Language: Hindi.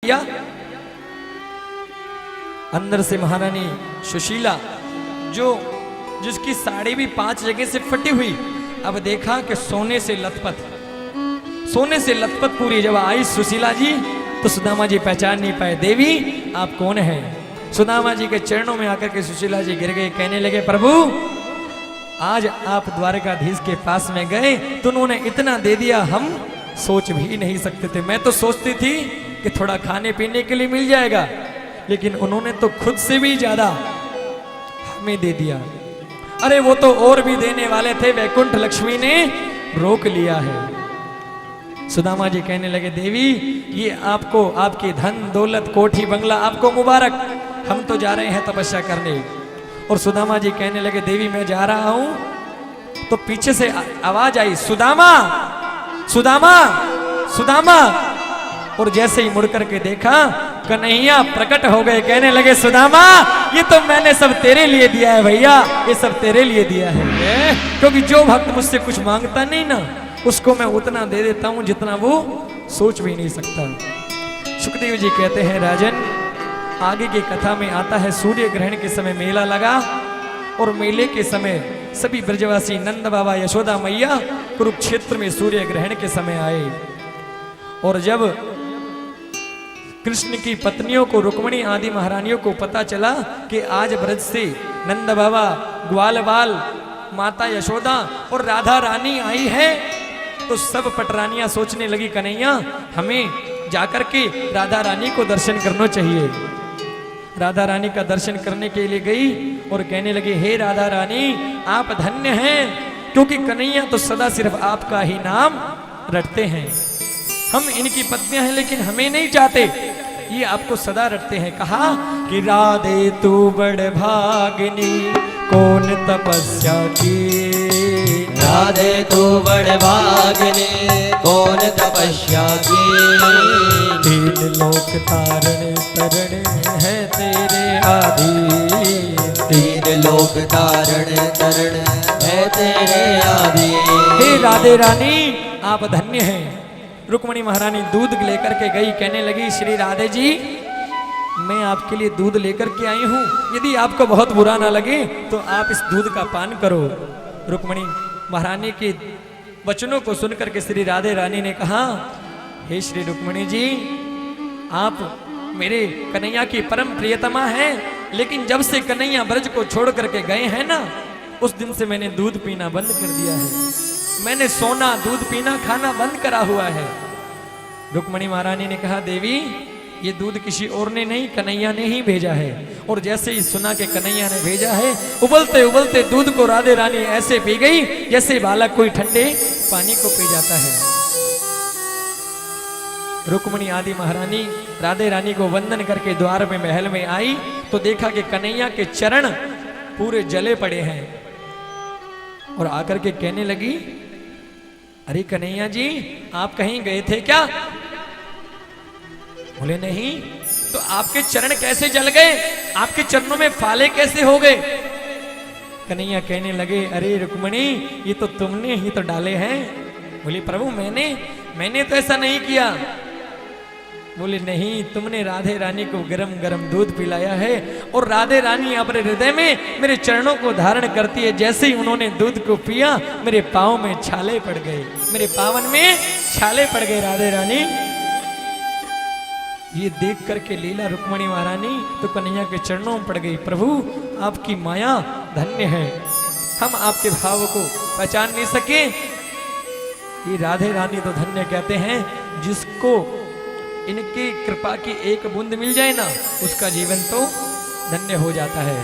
दिया। अंदर से महारानी सुशीला जिसकी साड़ी भी 5 जगह से फटी हुई, अब देखा कि सोने से लथपथ पूरी जब आई सुशीला जी तो सुदामा जी पहचान नहीं पाए। देवी आप कौन है? सुदामा जी के चरणों में आकर के सुशीला जी गिर गए, कहने लगे प्रभु आज आप द्वारकाधीश के पास में गए तो उन्होंने इतना दे दिया, हम सोच भी नहीं सकते थे। मैं तो सोचती थी कि थोड़ा खाने पीने के लिए मिल जाएगा, लेकिन उन्होंने तो खुद से भी ज्यादा हमें दे दिया। अरे वो तो और भी देने वाले थे, वैकुंठ लक्ष्मी ने रोक लिया है। सुदामा जी कहने लगे देवी ये आपको, आपकी धन दौलत कोठी बंगला आपको मुबारक, हम तो जा रहे हैं तपस्या करने। और सुदामा जी कहने लगे देवी मैं जा रहा हूं, तो पीछे से आवाज आई सुदामा सुदामा सुदामा। और जैसे ही मुड़ करके देखा कन्हैया प्रकट हो गए, कहने लगे सुदामा ये तो मैंने सब तेरे लिए दिया है भैया, ये सब तेरे लिए दिया है। क्योंकि जो भक्त मुझसे कुछ मांगता नहीं ना, उसको मैं उतना दे देता हूं जितना वो सोच भी नहीं सकता। सुखदेव जी कहते हैं राजन, आगे की कथा में आता है सूर्य ग्रहण के समय मेला लगा और मेले के समय सभी ब्रजवासी नंद बाबा यशोदा मैया कुरुक्षेत्र में सूर्य ग्रहण के समय आए। और जब कृष्ण की पत्नियों को, रुक्मिणी आदि महारानियों को पता चला कि आज ब्रज से नंद बाबा, ग्वाल बाल, माता यशोदा और राधा रानी आई है, तो सब पटरानियां सोचने लगी कन्हैया हमें जाकर के राधा रानी को दर्शन करना चाहिए। राधा रानी का दर्शन करने के लिए गई और कहने लगी हे राधा रानी आप धन्य हैं, क्योंकि कन्हैया तो सदा सिर्फ आपका ही नाम रटते हैं। हम इनकी पत्नियां हैं लेकिन हमें नहीं चाहते, ये आपको सदा रटते हैं। कहा कि राधे तू बड़ भागिनी कौन तपस्या की, राधे तू बड़ भागिनी कौन तपस्या की, 3 लोक तारण तरण है तेरे आधीन, 3 लोक तारण तरण है तेरे आधीन। हे राधे रानी आप धन्य हैं। रुक्मिणी महारानी दूध लेकर के गई, कहने लगी श्री राधे जी मैं आपके लिए दूध लेकर के आई हूं, यदि आपको बहुत बुरा ना लगे तो आप इस दूध का पान करो। रुक्मिणी महारानी के वचनों को सुनकर के श्री राधे रानी ने कहा हे श्री रुक्मिणी जी आप मेरे कन्हैया की परम प्रियतमा हैं, लेकिन जब से कन्हैया ब्रज को छोड़ करके गए हैं ना, उस दिन से मैंने दूध पीना बंद कर दिया है, मैंने सोना दूध पीना खाना बंद करा हुआ है। रुक्मिणी महारानी ने कहा देवी ये दूध किसी और ने नहीं, कन्हैया ने ही भेजा है। और जैसे ही सुना के कन्हैया ने भेजा है, उबलते उबलते दूध को राधे रानी ऐसे पी गई जैसे बालक कोई ठंडे पानी को पी जाता है। रुक्मिणी आदि महारानी राधे रानी को वंदन करके द्वार में महल में आई तो देखा कि कन्हैया के चरण पूरे जले पड़े हैं और आकर के कहने लगी अरे कन्हैया जी आप कहीं गए थे क्या? बोले नहीं। तो आपके चरण कैसे जल गए, आपके चरणों में फाले कैसे हो गए? कन्हैया कहने लगे अरे रुक्मिणी ये तो तुमने ही तो डाले हैं। बोली प्रभु मैंने तो ऐसा नहीं किया। बोले नहीं तुमने राधे रानी को गरम गरम दूध पिलाया है और राधे रानी अपने हृदय में मेरे चरणों को धारण करती है। जैसे ही उन्होंने दूध को पिया मेरे पाँव में छाले पड़ गए, मेरे पावन में छाले पड़ गए राधे रानी। ये देख करके लीला रुक्मिणी महारानी तो कन्हैया के चरणों में पड़ गई। प्रभु आपकी माया धन्य है, हम आपके भाव को पहचान नहीं सके। ये राधे रानी तो धन्य कहते हैं जिसको इनकी कृपा की एक बूंद मिल जाए ना, उसका जीवन तो धन्य हो जाता है।